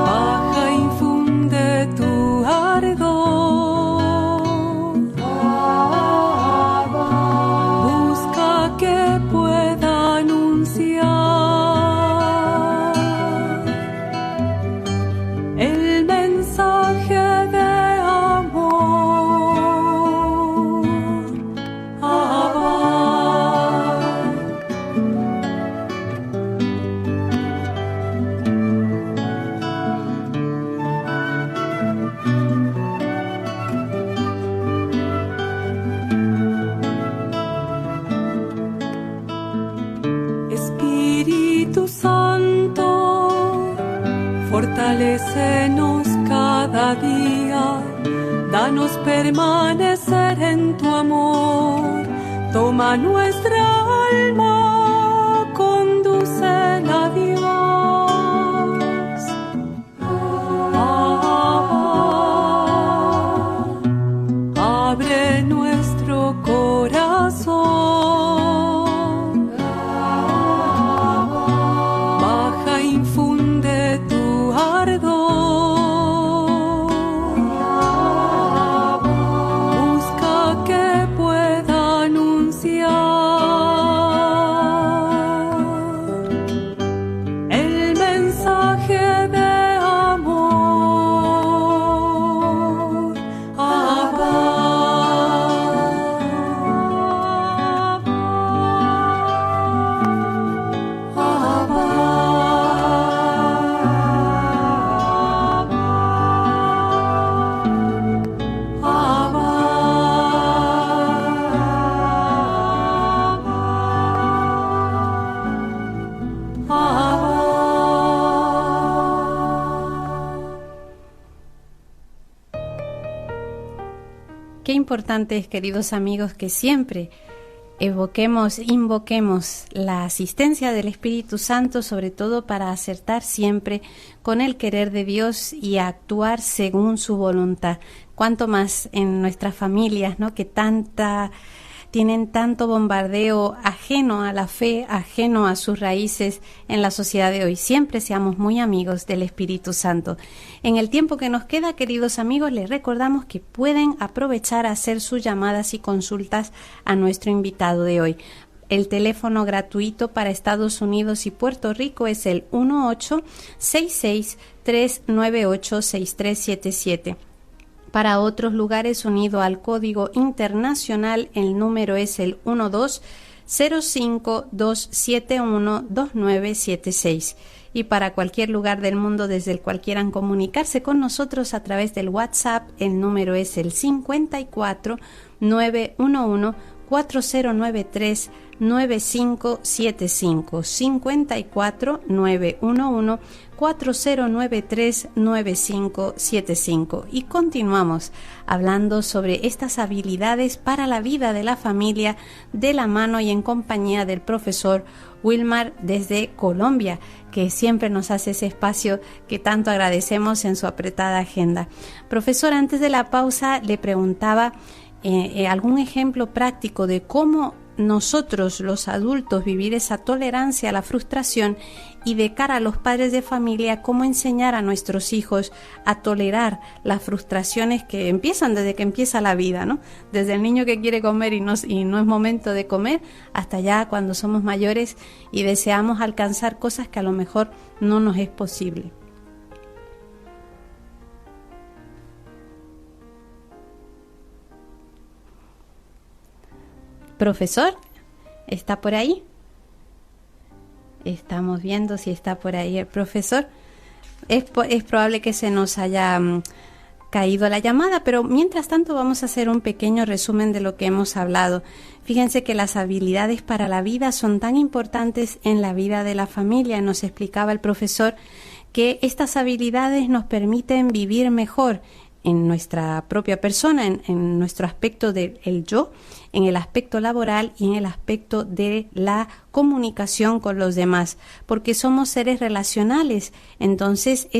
baja, infunde tu ardor, busca que pueda anunciar el mensaje de amor. Espíritu Santo, fortalécenos cada día, danos permanecer en tu amor, toma nuestra alma, condúcela a Dios. Abre nuestro corazón, baja, infunde tu ardor, busca que pueda anunciar el mensaje de amor. Qué importante es, queridos amigos, que siempre invoquemos la asistencia del Espíritu Santo, sobre todo para acertar siempre con el querer de Dios y actuar según su voluntad. Cuanto más en nuestras familias, ¿no?, que tienen tanto bombardeo ajeno a la fe, ajeno a sus raíces en la sociedad de hoy. Siempre seamos muy amigos del Espíritu Santo. En el tiempo que nos queda, queridos amigos, les recordamos que pueden aprovechar a hacer sus llamadas y consultas a nuestro invitado de hoy. El teléfono gratuito para Estados Unidos y Puerto Rico es el 1-866-398-6377. Para otros lugares, unido al código internacional, el número es el 05-271-2976. Y para cualquier lugar del mundo desde el cual quieran comunicarse con nosotros a través del WhatsApp, el número es el 54 911 4093 9575, 54 911 4093 9575. Y continuamos hablando sobre estas habilidades para la vida de la familia, de la mano y en compañía del profesor Wilmar desde Colombia, que siempre nos hace ese espacio que tanto agradecemos en su apretada agenda. Profesor, antes de la pausa le preguntaba algún ejemplo práctico de cómo nosotros los adultos vivir esa tolerancia a la frustración, y de cara a los padres de familia, cómo enseñar a nuestros hijos a tolerar las frustraciones que empiezan desde que empieza la vida, ¿no? Desde el niño que quiere comer y no es momento de comer, hasta ya cuando somos mayores y deseamos alcanzar cosas que a lo mejor no nos es posible. Profesor, ¿está por ahí? Estamos viendo si está por ahí el profesor. Es probable que se nos haya caído la llamada, pero mientras tanto vamos a hacer un pequeño resumen de lo que hemos hablado. Fíjense que las habilidades para la vida son tan importantes en la vida de la familia. Nos explicaba el profesor que estas habilidades nos permiten vivir mejor en nuestra propia persona, en nuestro aspecto del yo, en el aspecto laboral y en el aspecto de la comunicación con los demás, porque somos seres relacionales. Entonces, en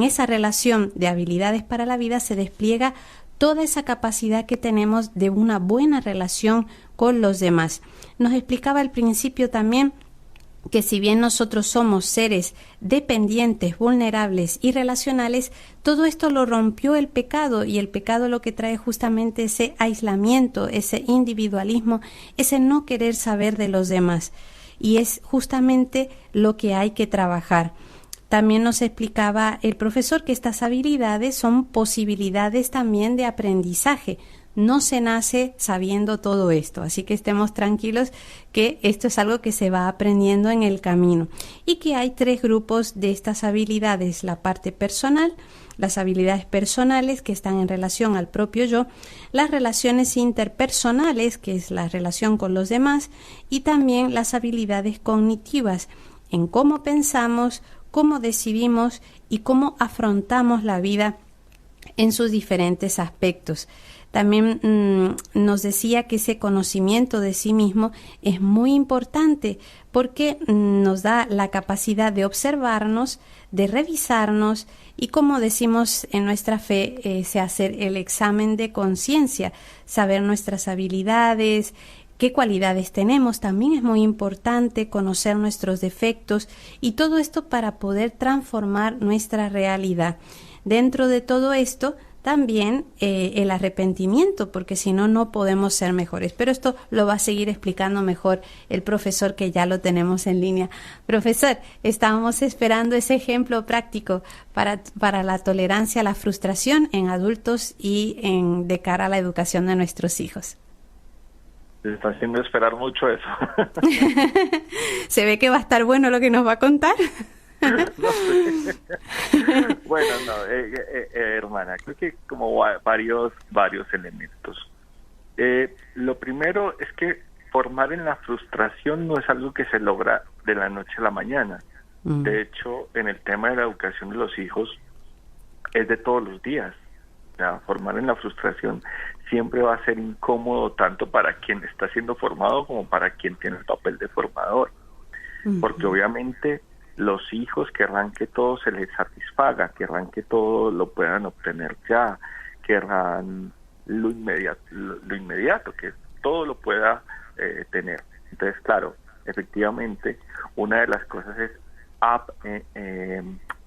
esa relación de habilidades para la vida se despliega toda esa capacidad que tenemos de una buena relación con los demás. Nos explicaba al principio también que si bien nosotros somos seres dependientes, vulnerables y relacionales, todo esto lo rompió el pecado, y el pecado lo que trae justamente ese aislamiento, ese individualismo, ese no querer saber de los demás, y es justamente lo que hay que trabajar. También nos explicaba el profesor que estas habilidades son posibilidades también de aprendizaje. No se nace sabiendo todo esto, así que estemos tranquilos que esto es algo que se va aprendiendo en el camino, y que hay 3 grupos de estas habilidades: la parte personal, las habilidades personales que están en relación al propio yo, las relaciones interpersonales, que es la relación con los demás, y también las habilidades cognitivas, en cómo pensamos, cómo decidimos y cómo afrontamos la vida en sus diferentes aspectos. También nos decía que ese conocimiento de sí mismo es muy importante, porque nos da la capacidad de observarnos, de revisarnos, y como decimos en nuestra fe, hacer el examen de conciencia, saber nuestras habilidades, qué cualidades tenemos. También es muy importante conocer nuestros defectos, y todo esto para poder transformar nuestra realidad. Dentro de todo esto, también el arrepentimiento, porque si no, no podemos ser mejores. Pero esto lo va a seguir explicando mejor el profesor, que ya lo tenemos en línea. Profesor, estábamos esperando ese ejemplo práctico para la tolerancia a la frustración en adultos y de cara a la educación de nuestros hijos. Se está haciendo esperar mucho eso. Se ve que va a estar bueno lo que nos va a contar. No sé. Bueno, hermana, creo que como varios elementos. Lo primero es que formar en la frustración no es algo que se logra de la noche a la mañana. De hecho, en el tema de la educación de los hijos es de todos los días. O sea, formar en la frustración siempre va a ser incómodo, tanto para quien está siendo formado como para quien tiene el papel de formador. Porque obviamente los hijos querrán que todo se les satisfaga, querrán que todo lo puedan obtener ya, querrán lo inmediato, que todo lo pueda tener. Entonces, claro, efectivamente, una de las cosas es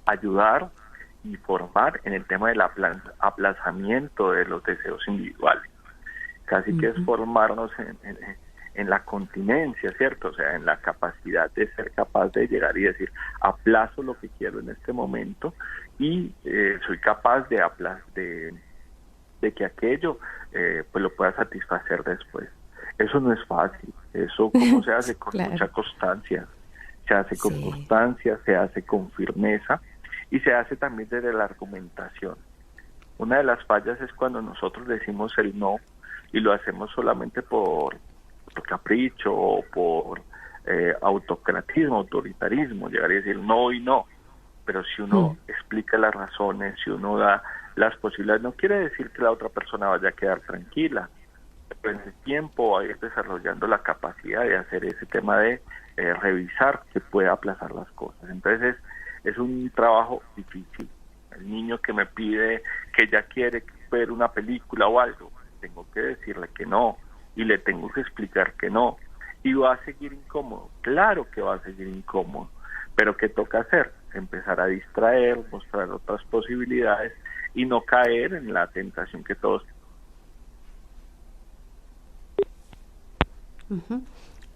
ayudar y formar en el tema del aplazamiento de los deseos individuales. Casi que es formarnos en la continencia, ¿cierto? O sea, en la capacidad de ser capaz de llegar y decir, aplazo lo que quiero en este momento, y soy capaz de que aquello pues lo pueda satisfacer después. Eso no es fácil. Eso, ¿cómo se hace? Con Claro. mucha constancia. Se hace con Sí. constancia, se hace con firmeza y se hace también desde la argumentación. Una de las fallas es cuando nosotros decimos el no y lo hacemos solamente por capricho o por autocratismo, autoritarismo, llegar y decir no y no. Pero si uno explica las razones, si uno da las posibilidades, no quiere decir que la otra persona vaya a quedar tranquila, pero en el tiempo va a ir desarrollando la capacidad de hacer ese tema de revisar que pueda aplazar las cosas. Entonces es un trabajo difícil. El niño que me pide que ya quiere ver una película o algo, tengo que decirle que no y le tengo que explicar que no. Y va a seguir incómodo, claro que va a seguir incómodo, pero ¿qué toca hacer? Empezar a distraer, mostrar otras posibilidades y no caer en la tentación que todos.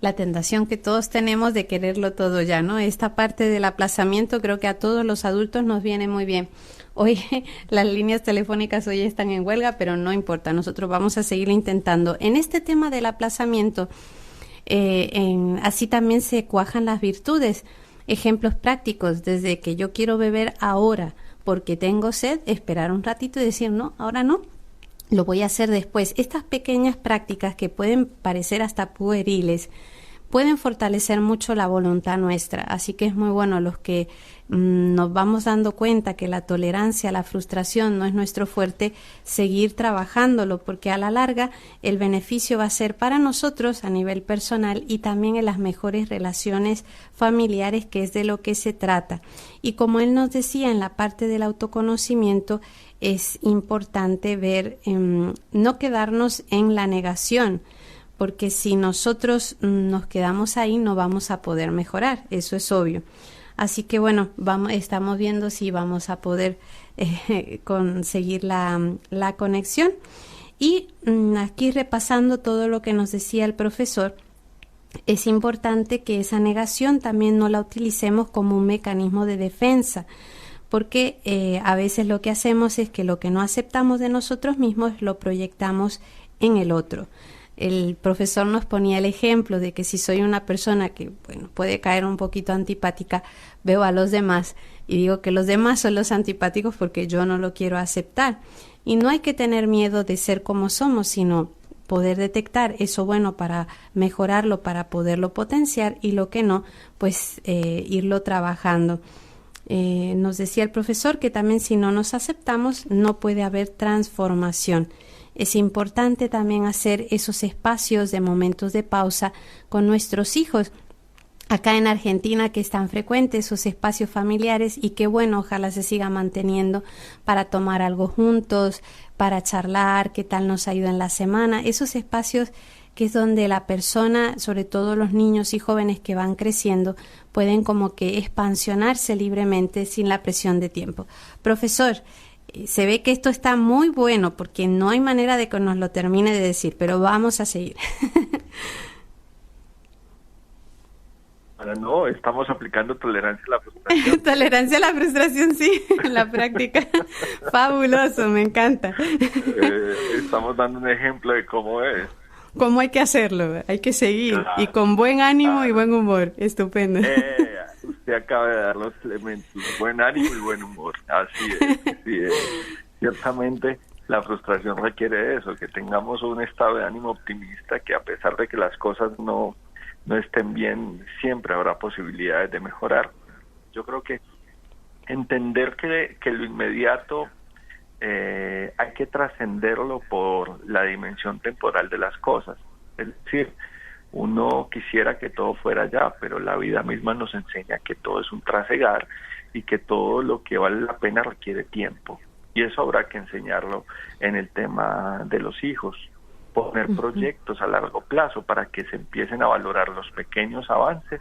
La tentación que todos tenemos de quererlo todo ya, ¿no? Esta parte del aplazamiento creo que a todos los adultos nos viene muy bien. Hoy las líneas telefónicas hoy están en huelga, pero no importa, nosotros vamos a seguir intentando. En este tema del aplazamiento, así también se cuajan las virtudes. Ejemplos prácticos, desde que yo quiero beber ahora porque tengo sed, esperar un ratito y decir no, ahora no, lo voy a hacer después. Estas pequeñas prácticas que pueden parecer hasta pueriles, pueden fortalecer mucho la voluntad nuestra, así que es muy bueno los que nos vamos dando cuenta que la tolerancia a la frustración no es nuestro fuerte, seguir trabajándolo, porque a la larga el beneficio va a ser para nosotros a nivel personal y también en las mejores relaciones familiares, que es de lo que se trata. Y como él nos decía en la parte del autoconocimiento, es importante ver, no quedarnos en la negación, porque si nosotros nos quedamos ahí no vamos a poder mejorar, eso es obvio. Así que bueno, estamos viendo si vamos a poder conseguir la conexión. Y aquí repasando todo lo que nos decía el profesor, es importante que esa negación también no la utilicemos como un mecanismo de defensa, porque a veces lo que hacemos es que lo que no aceptamos de nosotros mismos lo proyectamos en el otro. El profesor nos ponía el ejemplo de que si soy una persona que puede caer un poquito antipática, veo a los demás y digo que los demás son los antipáticos porque yo no lo quiero aceptar. Y no hay que tener miedo de ser como somos, sino poder detectar eso bueno para mejorarlo, para poderlo potenciar, y lo que no, pues irlo trabajando. Nos decía el profesor que también si no nos aceptamos no puede haber transformación. Es importante también hacer esos espacios de momentos de pausa con nuestros hijos. Acá en Argentina, que es tan frecuente esos espacios familiares, y que bueno, ojalá se siga manteniendo para tomar algo juntos, para charlar, qué tal nos ha ido en la semana. Esos espacios que es donde la persona, sobre todo los niños y jóvenes que van creciendo, pueden como que expansionarse libremente sin la presión de tiempo. Profesor, se ve que esto está muy bueno porque no hay manera de que nos lo termine de decir, pero vamos a seguir. Ahora no, estamos aplicando tolerancia a la frustración. Tolerancia a la frustración, sí, en la práctica. Fabuloso, me encanta. Estamos dando un ejemplo de cómo es. ¿Cómo hay que hacerlo? Hay que seguir, Claro, y con buen ánimo claro. y buen humor. Estupendo. Usted acaba de dar los elementos, buen ánimo y buen humor. Así es. Ciertamente la frustración requiere eso, que tengamos un estado de ánimo optimista, que a pesar de que las cosas no estén bien, siempre habrá posibilidades de mejorar. Yo creo que entender que lo inmediato hay que trascenderlo por la dimensión temporal de las cosas. Es decir, uno quisiera que todo fuera ya, pero la vida misma nos enseña que todo es un trasegar y que todo lo que vale la pena requiere tiempo. Y eso habrá que enseñarlo en el tema de los hijos. Poner proyectos a largo plazo para que se empiecen a valorar los pequeños avances,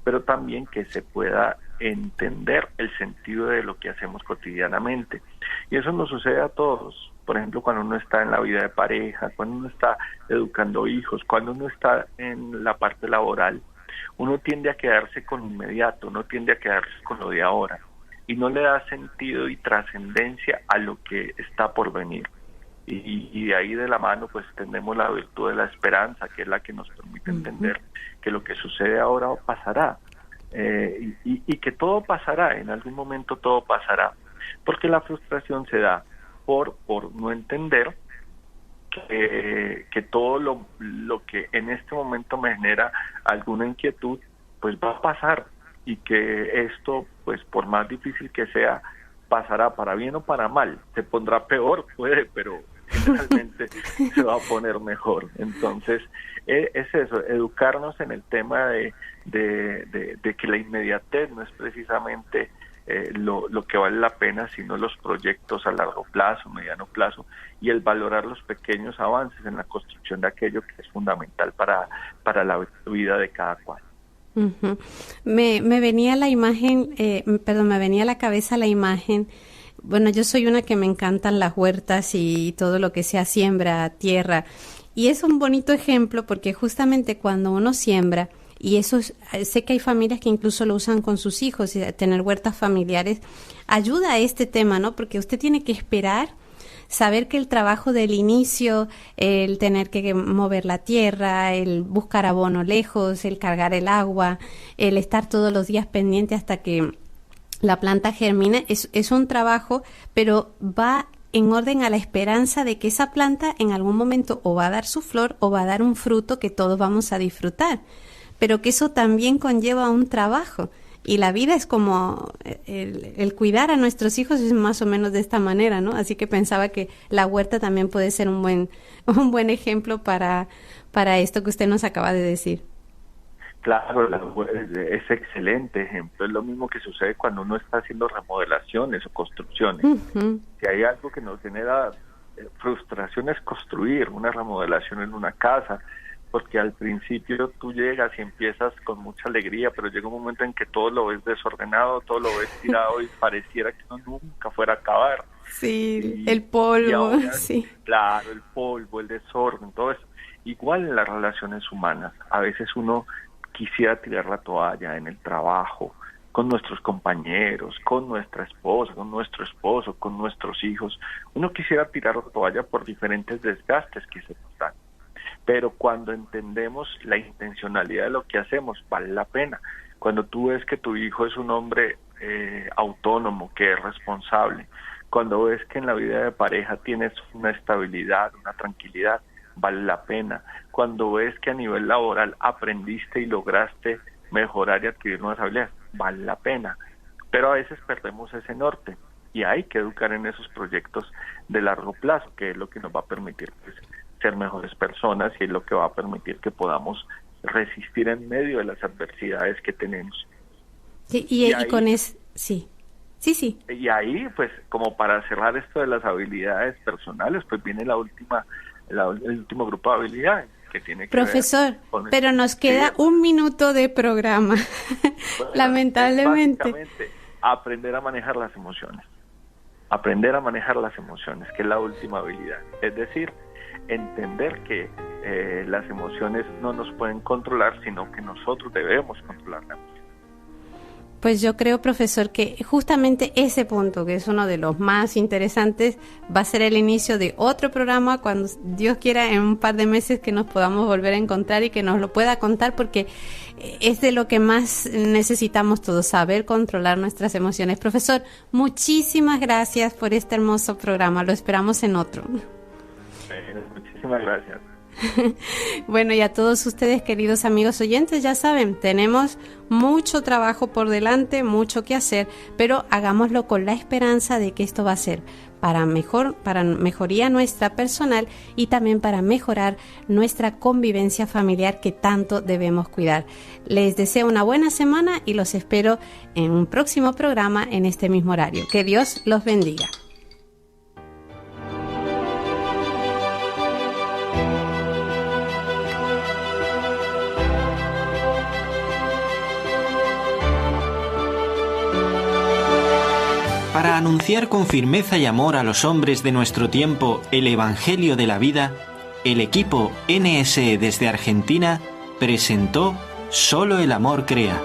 pero también que se pueda entender el sentido de lo que hacemos cotidianamente. Y eso nos sucede a todos. Por ejemplo, cuando uno está en la vida de pareja, cuando uno está educando hijos, cuando uno está en la parte laboral, uno tiende a quedarse con inmediato, uno tiende a quedarse con lo de ahora y no le da sentido y trascendencia a lo que está por venir. Y de ahí de la mano pues tenemos la virtud de la esperanza, que es la que nos permite entender que lo que sucede ahora pasará, y que todo pasará, en algún momento todo pasará, porque la frustración se da por no entender que todo lo que en este momento me genera alguna inquietud pues va a pasar, y que esto pues por más difícil que sea pasará, para bien o para mal. Se pondrá peor, puede, pero generalmente se va a poner mejor. Entonces es eso, educarnos en el tema de que la inmediatez no es precisamente lo que vale la pena, sino los proyectos a largo plazo, mediano plazo, y el valorar los pequeños avances en la construcción de aquello que es fundamental para la vida de cada cual. Uh-huh. Me venía la imagen, me venía a la cabeza la imagen. Bueno, yo soy una que me encantan las huertas y todo lo que sea siembra, tierra, y es un bonito ejemplo porque justamente cuando uno siembra, y eso sé que hay familias que incluso lo usan con sus hijos, tener huertas familiares ayuda a este tema, ¿no? Porque usted tiene que esperar, saber que el trabajo del inicio, el tener que mover la tierra, el buscar abono lejos, el cargar el agua, el estar todos los días pendiente hasta que la planta germine, es un trabajo, pero va en orden a la esperanza de que esa planta en algún momento o va a dar su flor o va a dar un fruto que todos vamos a disfrutar, pero que eso también conlleva un trabajo. Y la vida es como el cuidar a nuestros hijos es más o menos de esta manera, ¿no? Así que pensaba que la huerta también puede ser un buen ejemplo para esto que usted nos acaba de decir. Claro, es excelente ejemplo. Es lo mismo que sucede cuando uno está haciendo remodelaciones o construcciones. Uh-huh. Si hay algo que nos genera frustración es construir una remodelación en una casa, porque al principio tú llegas y empiezas con mucha alegría, pero llega un momento en que todo lo ves desordenado, todo lo ves tirado y pareciera que no nunca fuera a acabar. Sí, el polvo, ahora, sí. Claro, el polvo, el desorden, todo eso. Igual en las relaciones humanas, a veces uno quisiera tirar la toalla en el trabajo, con nuestros compañeros, con nuestra esposa, con nuestro esposo, con nuestros hijos. Uno quisiera tirar la toalla por diferentes desgastes que se nos dan. Pero cuando entendemos la intencionalidad de lo que hacemos, vale la pena. Cuando tú ves que tu hijo es un hombre autónomo, que es responsable, cuando ves que en la vida de pareja tienes una estabilidad, una tranquilidad, vale la pena. Cuando ves que a nivel laboral aprendiste y lograste mejorar y adquirir nuevas habilidades, vale la pena. Pero a veces perdemos ese norte y hay que educar en esos proyectos de largo plazo, que es lo que nos va a permitir pues, ser mejores personas, y es lo que va a permitir que podamos resistir en medio de las adversidades que tenemos. Sí, y ahí, con eso, sí. Y ahí, pues, como para cerrar esto de las habilidades personales, pues viene el último grupo de habilidades que tiene que Profesor, ver con pero nos queda un minuto de programa, bueno, lamentablemente. Básicamente, aprender a manejar las emociones. Aprender a manejar las emociones, que es la última habilidad. Es decir, entender que las emociones no nos pueden controlar, sino que nosotros debemos controlarlas. Pues yo creo, profesor, que justamente ese punto, que es uno de los más interesantes, va a ser el inicio de otro programa cuando Dios quiera, en un par de meses, que nos podamos volver a encontrar y que nos lo pueda contar, porque es de lo que más necesitamos todos, saber controlar nuestras emociones. Profesor, muchísimas gracias por este hermoso programa. Lo esperamos en otro. Muchísimas gracias. Bueno, y a todos ustedes, queridos amigos oyentes, ya saben, tenemos mucho trabajo por delante, mucho que hacer, pero hagámoslo con la esperanza de que esto va a ser para mejoría nuestra personal y también para mejorar nuestra convivencia familiar que tanto debemos cuidar. Les deseo una buena semana y los espero en un próximo programa en este mismo horario. Que Dios los bendiga. Para anunciar con firmeza y amor a los hombres de nuestro tiempo el Evangelio de la vida, el equipo NSE desde Argentina presentó Solo el amor crea.